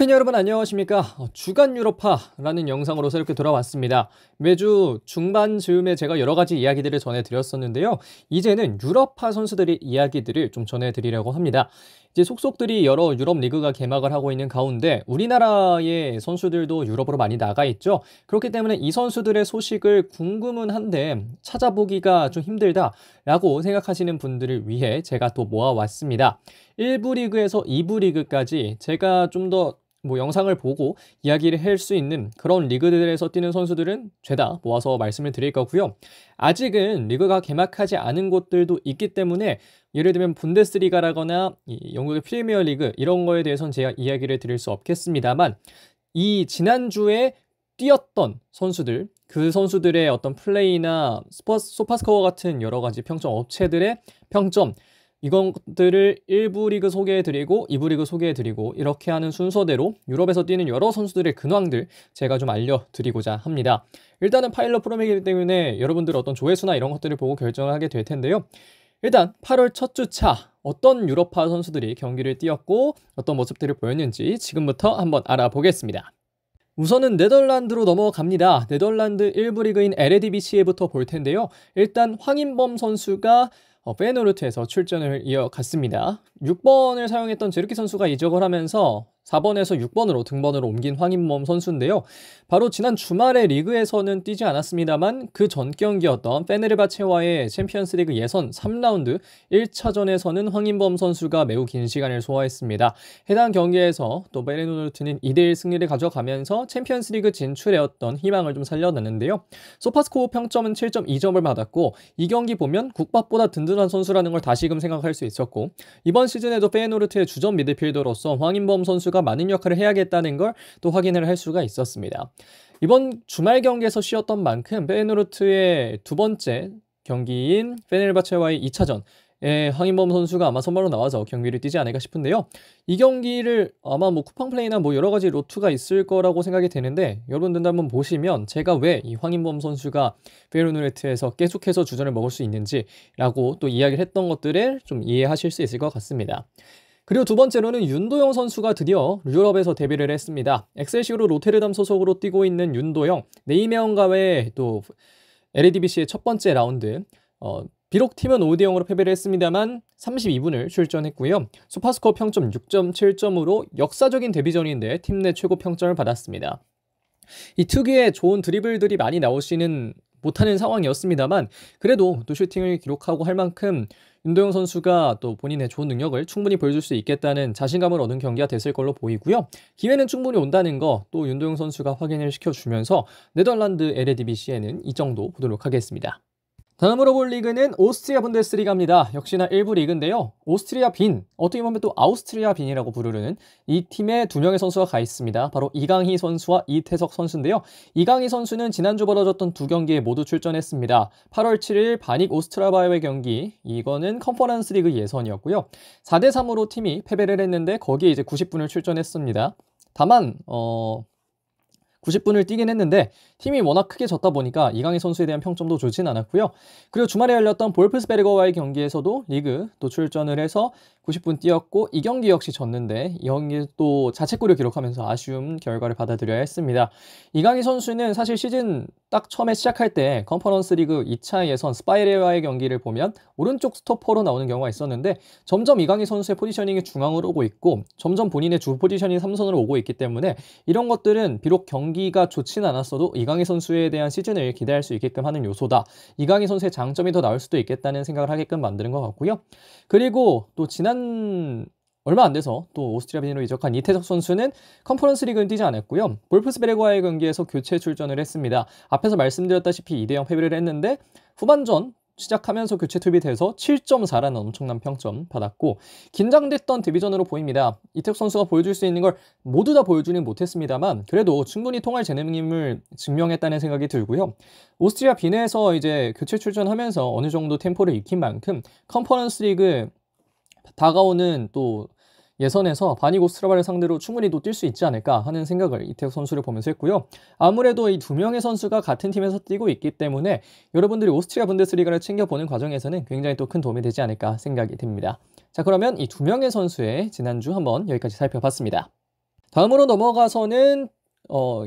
축구팬 여러분 안녕하십니까? 주간 유럽파라는 영상으로 새롭게 돌아왔습니다. 매주 중반 즈음에 제가 여러 가지 이야기들을 전해드렸었는데요. 이제는 유럽파 선수들의 이야기들을 좀 전해드리려고 합니다. 이제 속속들이 여러 유럽 리그가 개막을 하고 있는 가운데 우리나라의 선수들도 유럽으로 많이 나가 있죠. 그렇기 때문에 이 선수들의 소식을 궁금은 한데 찾아보기가 좀 힘들다라고 생각하시는 분들을 위해 제가 또 모아왔습니다. 1부 리그에서 2부 리그까지 제가 좀 더 영상을 보고 이야기를 할 수 있는 그런 리그들에서 뛰는 선수들은 죄다 모아서 말씀을 드릴 거고요. 아직은 리그가 개막하지 않은 곳들도 있기 때문에 예를 들면 분데스리가라거나 이 영국의 프리미어 리그 이런 거에 대해서는 제가 이야기를 드릴 수 없겠습니다만 이 지난주에 뛰었던 선수들, 그 선수들의 어떤 플레이나 소파스코어 같은 여러 가지 평점 업체들의 평점 이것들을 1부 리그 소개해드리고 2부 리그 소개해드리고 이렇게 하는 순서대로 유럽에서 뛰는 여러 선수들의 근황들 제가 좀 알려드리고자 합니다. 일단은 파일럿 프로이기 때문에 여러분들 어떤 조회수나 이런 것들을 보고 결정을 하게 될 텐데요. 일단 8월 첫 주차 어떤 유럽파 선수들이 경기를 뛰었고 어떤 모습들을 보였는지 지금부터 한번 알아보겠습니다. 우선은 네덜란드로 넘어갑니다. 네덜란드 1부 리그인 에레디비시에부터 볼 텐데요. 일단 황인범 선수가 페예노르트에서 출전을 이어갔습니다. 6번을 사용했던 제르키 선수가 이적을 하면서 4번에서 6번으로 등번호로 옮긴 황인범 선수인데요. 바로 지난 주말에 리그에서는 뛰지 않았습니다만 그 전 경기였던 페네르바체와의 챔피언스리그 예선 3라운드 1차전에서는 황인범 선수가 매우 긴 시간을 소화했습니다. 해당 경기에서 또 페예노르트는 2대1 승리를 가져가면서 챔피언스리그 진출에 어떤 희망을 좀 살려냈는데요. 소파스코어 평점은 7.2점을 받았고 이 경기 보면 국밥보다 든든한 선수라는 걸 다시금 생각할 수 있었고 이번 시즌에도 페예노르트의 주전 미드필더로서 황인범 선수가 많은 역할을 해야겠다는 걸 또 확인을 할 수가 있었습니다. 이번 주말 경기에서 쉬었던 만큼 페예노르트의 두 번째 경기인 페네르바체와의 2차전 황인범 선수가 아마 선발로 나와서 경기를 뛰지 않을까 싶은데요. 이 경기를 아마 쿠팡 플레이나 여러 가지 로트가 있을 거라고 생각이 되는데 여러분들 한번 보시면 제가 왜 이 황인범 선수가 페예노르트에서 계속해서 주전을 먹을 수 있는지라고 또 이야기를 했던 것들을 좀 이해하실 수 있을 것 같습니다. 그리고 두 번째로는 윤도영 선수가 드디어 유럽에서 데뷔를 했습니다. 엑셀시오르 로테르담 소속으로 뛰고 있는 윤도영, 네이메언과의 또 에레디비시의 첫 번째 라운드 비록 팀은 5대0으로 패배를 했습니다만 32분을 출전했고요. 소파스코어 평점 6.7점으로 역사적인 데뷔전인데 팀 내 최고 평점을 받았습니다. 이 특유의 좋은 드리블들이 많이 나오시는 못하는 상황이었습니다만 그래도 또 슈팅을 기록하고 할 만큼 윤도영 선수가 또 본인의 좋은 능력을 충분히 보여줄 수 있겠다는 자신감을 얻은 경기가 됐을 걸로 보이고요. 기회는 충분히 온다는 거 또 윤도영 선수가 확인을 시켜주면서 네덜란드 에레디비시에는 이 정도 보도록 하겠습니다. 다음으로 볼 리그는 오스트리아 분데스리가입니다. 역시나 1부 리그인데요. 오스트리아 빈, 어떻게 보면 또 아우스트리아 빈이라고 부르는 이 팀에 두 명의 선수가 가 있습니다. 바로 이강희 선수와 이태석 선수인데요. 이강희 선수는 지난주 벌어졌던 두 경기에 모두 출전했습니다. 8월 7일 바닉 오스트라바의 경기, 이거는 컨퍼런스 리그 예선이었고요. 4대3으로 팀이 패배를 했는데 거기에 이제 90분을 출전했습니다. 다만 90분을 뛰긴 했는데 팀이 워낙 크게 졌다 보니까 이강희 선수에 대한 평점도 좋진 않았고요. 그리고 주말에 열렸던 볼프스베르거와의 경기에서도 리그 또 출전을 해서 90분 뛰었고 이 경기 역시 졌는데 이 경기 또 자책골을 기록하면서 아쉬운 결과를 받아들여야 했습니다. 이강희 선수는 사실 시즌 딱 처음에 시작할 때 컨퍼런스 리그 2차 예선 스파이레와의 경기를 보면 오른쪽 스토퍼로 나오는 경우가 있었는데 점점 이강희 선수의 포지셔닝이 중앙으로 오고 있고 점점 본인의 주 포지션이 3선으로 오고 있기 때문에 이런 것들은 비록 경기가 좋지는 않았어도 이강희 선수에 대한 시즌을 기대할 수 있게끔 하는 요소다. 이강희 선수의 장점이 더 나올 수도 있겠다는 생각을 하게끔 만드는 것 같고요. 그리고 또 얼마 안 돼서 또 오스트리아 빈으로 이적한 이태석 선수는 컨퍼런스 리그는 뛰지 않았고요. 볼프스베르과의 경기에서 교체 출전을 했습니다. 앞에서 말씀드렸다시피 2대0 패배를 했는데 후반전 시작하면서 교체 투입돼서 7.4라는 엄청난 평점 받았고 긴장됐던 데뷔전으로 보입니다. 이태석 선수가 보여줄 수 있는 걸 모두 다 보여주는 못했습니다만 그래도 충분히 통할 재능임을 증명했다는 생각이 들고요. 오스트리아 빈에서 이제 교체 출전하면서 어느 정도 템포를 익힌 만큼 컨퍼런스 리그 다가오는 또 예선에서 바닉 오스트라바를 상대로 충분히 또 뛸 수 있지 않을까 하는 생각을 이태석 선수를 보면서 했고요. 아무래도 이 두 명의 선수가 같은 팀에서 뛰고 있기 때문에 여러분들이 오스트리아 분데스리가를 챙겨보는 과정에서는 굉장히 또 큰 도움이 되지 않을까 생각이 듭니다. 자, 그러면 이 두 명의 선수의 지난주 한번 여기까지 살펴봤습니다. 다음으로 넘어가서는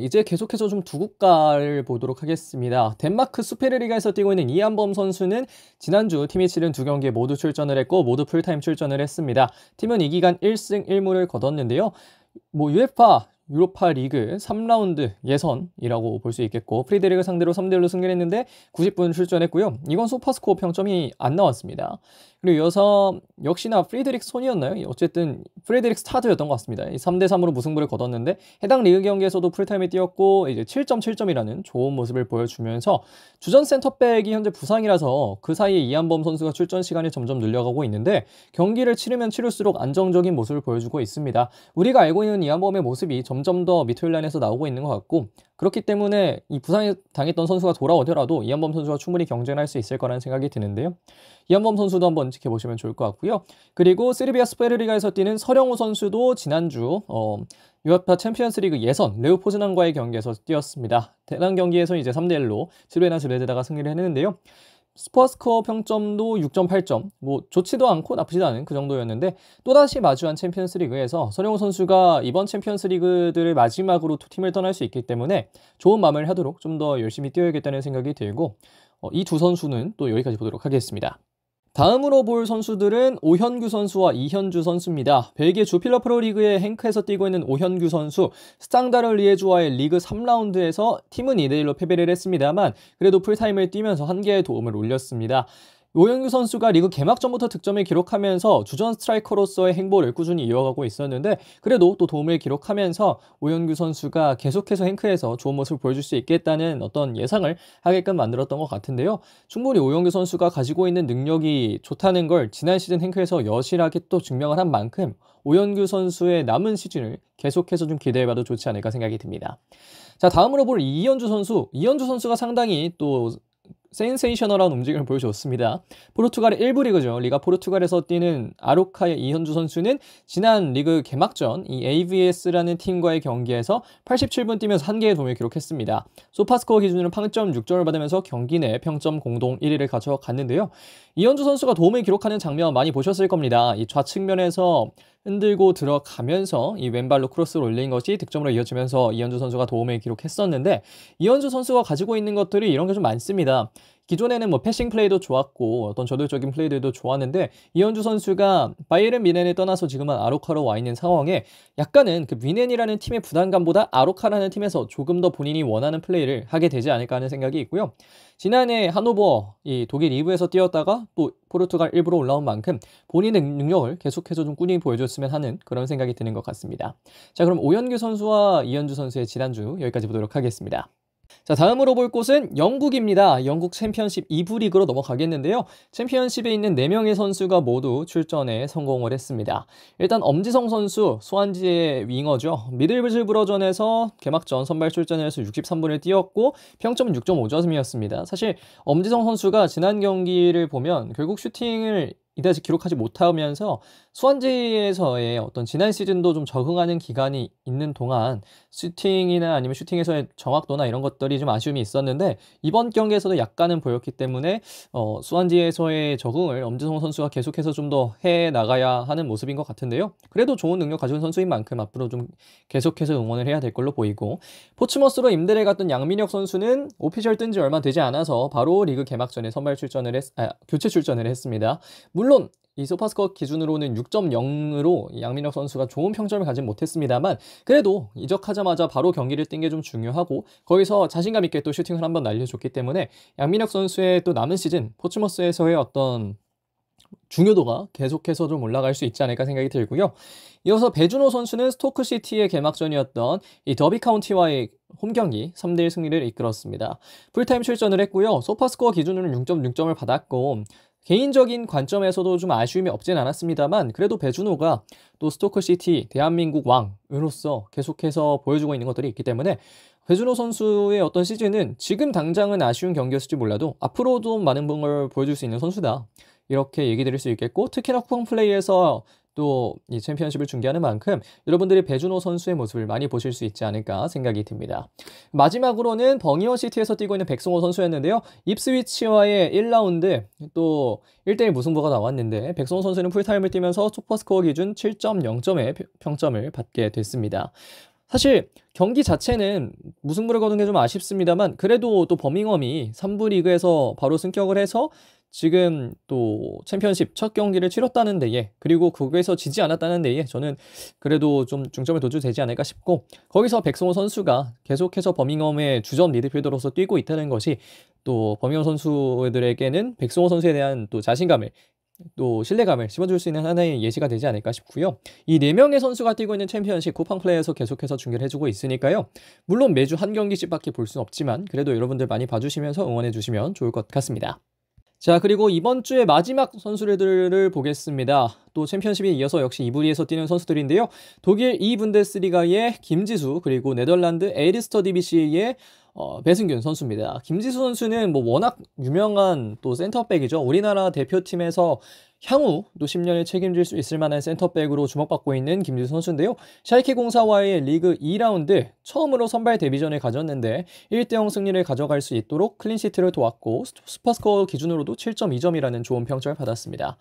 이제 계속해서 좀 두 국가를 보도록 하겠습니다. 덴마크 수페르리가에서 뛰고 있는 이한범 선수는 지난주 팀이 치른 두 경기에 모두 출전을 했고 모두 풀타임 출전을 했습니다. 팀은 이 기간 1승 1무를 거뒀는데요. UEFA 유로파 리그 3라운드 예선이라고 볼 수 있겠고 프리데릭을 상대로 3대1로 승리를 했는데 90분 출전했고요. 이건 소파스코어 평점이 안 나왔습니다. 그리고 이어서 역시나 프리데릭 손이었나요? 어쨌든 프리데릭 스타드였던 것 같습니다. 3대3으로 무승부를 거뒀는데 해당 리그 경기에서도 풀타임에 뛰었고 이제 7.7점이라는 좋은 모습을 보여주면서 주전 센터백이 현재 부상이라서 그 사이에 이한범 선수가 출전 시간이 점점 늘려가고 있는데 경기를 치르면 치를수록 안정적인 모습을 보여주고 있습니다. 우리가 알고 있는 이한범의 모습이 점점 더 미드필드 라인에서 나오고 있는 것 같고 그렇기 때문에 이 부상에 당했던 선수가 돌아오더라도 이한범 선수가 충분히 경쟁할 수 있을 거라는 생각이 드는데요. 이한범 선수도 한번 지켜보시면 좋을 것 같고요. 그리고 세르비아 스페르리가에서 뛰는 서령우 선수도 지난주 유에파 챔피언스리그 예선 레오 포즈난과의 경기에서 뛰었습니다. 해당 경기에서 이제 3대1로 스르베나 즈베드다가 승리를 했는데요. 스코어 평점도 6.8점, 좋지도 않고 나쁘지도 않은 그 정도였는데 또다시 마주한 챔피언스리그에서 서령우 선수가 이번 챔피언스리그들을 마지막으로 팀을 떠날 수 있기 때문에 좋은 마무리를 하도록 좀 더 열심히 뛰어야겠다는 생각이 들고 이 두 선수는 또 여기까지 보도록 하겠습니다. 다음으로 볼 선수들은 오현규 선수와 이현주 선수입니다. 벨기에 주필러 프로리그의 행크에서 뛰고 있는 오현규 선수, 스탕다르 리에주와의 리그 3라운드에서 팀은 2대1로 패배를 했습니다만 그래도 풀타임을 뛰면서 한 개의 도움을 올렸습니다. 오현규 선수가 리그 개막전부터 득점을 기록하면서 주전 스트라이커로서의 행보를 꾸준히 이어가고 있었는데 그래도 또 도움을 기록하면서 오현규 선수가 계속해서 행크에서 좋은 모습을 보여줄 수 있겠다는 어떤 예상을 하게끔 만들었던 것 같은데요. 충분히 오현규 선수가 가지고 있는 능력이 좋다는 걸 지난 시즌 행크에서 여실하게 또 증명을 한 만큼 오현규 선수의 남은 시즌을 계속해서 좀 기대해봐도 좋지 않을까 생각이 듭니다. 자, 다음으로 볼 이현주 선수가 상당히 또 센세이셔널한 움직임을 보여줬습니다. 포르투갈의 1부 리그죠. 리가 포르투갈에서 뛰는 아로카의 이현주 선수는 지난 리그 개막전 이 AVS라는 팀과의 경기에서 87분 뛰면서 한 개의 도움을 기록했습니다. 소파스코어 기준으로 평점 6점을 받으면서 경기 내 평점 공동 1위를 가져갔는데요. 이현주 선수가 도움을 기록하는 장면 많이 보셨을 겁니다. 이 좌측면에서 흔들고 들어가면서 이 왼발로 크로스를 올린 것이 득점으로 이어지면서 이현주 선수가 도움을 기록했었는데 이현주 선수가 가지고 있는 것들이 이런 게 좀 많습니다. 기존에는 패싱 플레이도 좋았고 어떤 저돌적인 플레이들도 좋았는데 이현주 선수가 바이에른 뮌헨을 떠나서 지금은 아로카로 와 있는 상황에 약간은 그 뮌헨이라는 팀의 부담감보다 아로카라는 팀에서 조금 더 본인이 원하는 플레이를 하게 되지 않을까 하는 생각이 있고요. 지난해 하노버 이 독일 2부에서 뛰었다가 또 포르투갈 1부로 올라온 만큼 본인의 능력을 계속해서 좀 꾸준히 보여줬으면 하는 그런 생각이 드는 것 같습니다. 자, 그럼 오현규 선수와 이현주 선수의 지난주 여기까지 보도록 하겠습니다. 자, 다음으로 볼 곳은 영국입니다. 영국 챔피언십 2부 리그로 넘어가겠는데요. 챔피언십에 있는 4명의 선수가 모두 출전에 성공을 했습니다. 일단 엄지성 선수, 소환지의 윙어죠. 미들즈브러전에서 개막전 선발 출전을 해서 63분을 뛰었고 평점은 6.5점이었습니다. 사실 엄지성 선수가 지난 경기를 보면 결국 슈팅을 이다지 기록하지 못하면서 수완지에서의 어떤 지난 시즌도 좀 적응하는 기간이 있는 동안 슈팅이나 아니면 슈팅에서의 정확도나 이런 것들이 좀 아쉬움이 있었는데 이번 경기에서도 약간은 보였기 때문에 수완지에서의 적응을 엄지성 선수가 계속해서 좀 더 해 나가야 하는 모습인 것 같은데요. 그래도 좋은 능력 가진 선수인 만큼 앞으로 좀 계속해서 응원을 해야 될 걸로 보이고 포츠머스로 임대를 갔던 양민혁 선수는 오피셜 뜬 지 얼마 되지 않아서 바로 리그 개막전에 교체 출전을 했습니다. 물론 이 소파스코어 기준으로는 6.0으로 양민혁 선수가 좋은 평점을 가진 못했습니다만 그래도 이적하자마자 바로 경기를 뛴 게 좀 중요하고 거기서 자신감 있게 또 슈팅을 한번 날려줬기 때문에 양민혁 선수의 또 남은 시즌 포츠머스에서의 어떤 중요도가 계속해서 좀 올라갈 수 있지 않을까 생각이 들고요. 이어서 배준호 선수는 스토크시티의 개막전이었던 이 더비 카운티와의 홈경기 3대1 승리를 이끌었습니다. 풀타임 출전을 했고요. 소파스코어 기준으로는 6.6점을 받았고 개인적인 관점에서도 좀 아쉬움이 없진 않았습니다만 그래도 배준호가 또 스토크시티 대한민국 왕으로서 계속해서 보여주고 있는 것들이 있기 때문에 배준호 선수의 어떤 시즌은 지금 당장은 아쉬운 경기였을지 몰라도 앞으로도 많은 걸 보여줄 수 있는 선수다. 이렇게 얘기 드릴 수 있겠고 특히나 쿠팡 플레이에서 또 이 챔피언십을 중계하는 만큼 여러분들이 배준호 선수의 모습을 많이 보실 수 있지 않을까 생각이 듭니다. 마지막으로는 벙이원 시티에서 뛰고 있는 백승호 선수였는데요. 입스위치와의 1라운드 또 1대1 무승부가 나왔는데 백승호 선수는 풀타임을 뛰면서 슈퍼스코어 기준 7.0점의 평점을 받게 됐습니다. 사실 경기 자체는 무승부를 거둔 게 좀 아쉽습니다만 그래도 또 버밍엄이 3부 리그에서 바로 승격을 해서 지금 또 챔피언십 첫 경기를 치렀다는 데에 그리고 거기에서 지지 않았다는 데에 저는 그래도 좀 중점을 둬도 되지 않을까 싶고 거기서 백승호 선수가 계속해서 버밍엄의 주전 미드필더로서 뛰고 있다는 것이 또 버밍엄 선수들에게는 백승호 선수에 대한 또 자신감을 또 신뢰감을 심어줄 수 있는 하나의 예시가 되지 않을까 싶고요. 이 4명의 선수가 뛰고 있는 챔피언십 쿠팡 플레이에서 계속해서 중계를 해주고 있으니까요. 물론 매주 한 경기씩밖에 볼 수는 없지만 그래도 여러분들 많이 봐주시면서 응원해주시면 좋을 것 같습니다. 자, 그리고 이번 주의 마지막 선수들을 보겠습니다. 또 챔피언십에 이어서 역시 이부리에서 뛰는 선수들인데요. 독일 2분데스리가의 김지수 그리고 네덜란드 에르스터 디비시의 배승균 선수입니다. 김지수 선수는 뭐 워낙 유명한 또 센터백이죠. 우리나라 대표팀에서 향후 또 10년을 책임질 수 있을 만한 센터백으로 주목받고 있는 김지수 선수인데요. 샤이케 공사와의 리그 2라운드 처음으로 선발 데뷔전을 가졌는데 1대0 승리를 가져갈 수 있도록 클린시트를 도왔고 슈퍼스코어 기준으로도 7.2점이라는 좋은 평점을 받았습니다.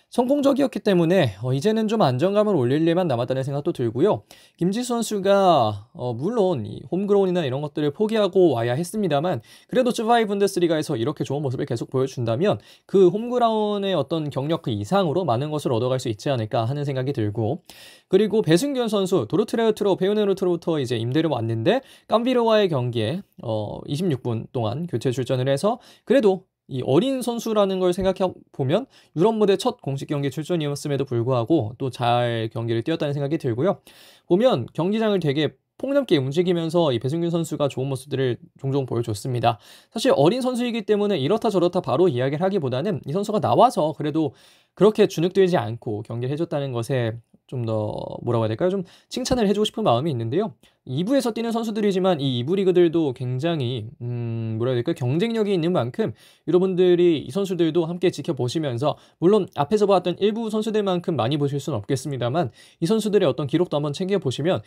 성공적이었기 때문에 이제는 좀 안정감을 올릴 일만 남았다는 생각도 들고요. 김지수 선수가 물론 이 홈그라운이나 이런 것들을 포기하고 와야 했습니다만 그래도 쯔바이 분데스리가에서 이렇게 좋은 모습을 계속 보여준다면 그 홈그라운의 어떤 경력 그 이상으로 많은 것을 얻어갈 수 있지 않을까 하는 생각이 들고 그리고 배승균 선수 도르트레우트로 페요네르트로부터 이제 임대를 왔는데 깜비르와의 경기에 26분 동안 교체 출전을 해서 그래도 이 어린 선수라는 걸 생각해 보면 유럽 무대 첫 공식 경기 출전이었음에도 불구하고 또 잘 경기를 뛰었다는 생각이 들고요. 보면 경기장을 되게 폭넓게 움직이면서 이 배승균 선수가 좋은 모습들을 종종 보여줬습니다. 사실 어린 선수이기 때문에 이렇다 저렇다 바로 이야기를 하기보다는 이 선수가 나와서 그래도 그렇게 주눅들지 않고 경기를 해줬다는 것에 좀 더 뭐라고 해야 될까요? 좀 칭찬을 해주고 싶은 마음이 있는데요. 2부에서 뛰는 선수들이지만 이 2부 리그들도 굉장히 뭐라 해야 될까요? 경쟁력이 있는 만큼 여러분들이 이 선수들도 함께 지켜보시면서 물론 앞에서 봤던 일부 선수들만큼 많이 보실 수는 없겠습니다만 이 선수들의 어떤 기록도 한번 챙겨보시면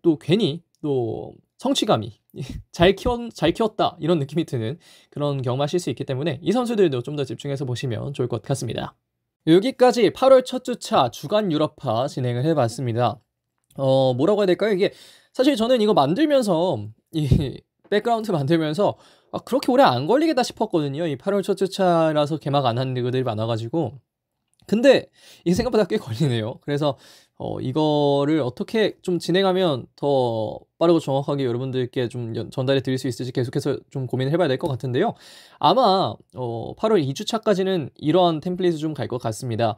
또 괜히 또 성취감이 잘 키웠다 이런 느낌이 드는 그런 경험하실 수 있기 때문에 이 선수들도 좀 더 집중해서 보시면 좋을 것 같습니다. 여기까지 8월 첫 주차 주간 유럽파 진행을 해봤습니다. 뭐라고 해야 될까요? 이게 사실 저는 이거 만들면서 이 백그라운드 만들면서 그렇게 오래 안 걸리겠다 싶었거든요. 이 8월 첫 주차라서 개막 안 하는 리그들이 많아가지고 근데 이게 생각보다 꽤 걸리네요. 그래서 이거를 어떻게 좀 진행하면 더 빠르고 정확하게 여러분들께 좀 전달해 드릴 수 있을지 계속해서 좀 고민을 해봐야 될 것 같은데요. 아마 8월 2주차까지는 이러한 템플릿이 좀 갈 것 같습니다.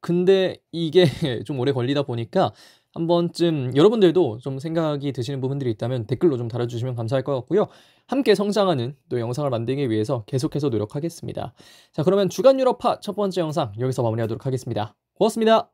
근데 이게 좀 오래 걸리다 보니까 한 번쯤 여러분들도 좀 생각이 드시는 부분들이 있다면 댓글로 좀 달아주시면 감사할 것 같고요. 함께 성장하는 또 영상을 만들기 위해서 계속해서 노력하겠습니다. 자, 그러면 주간 유럽파 첫 번째 영상 여기서 마무리하도록 하겠습니다. 고맙습니다.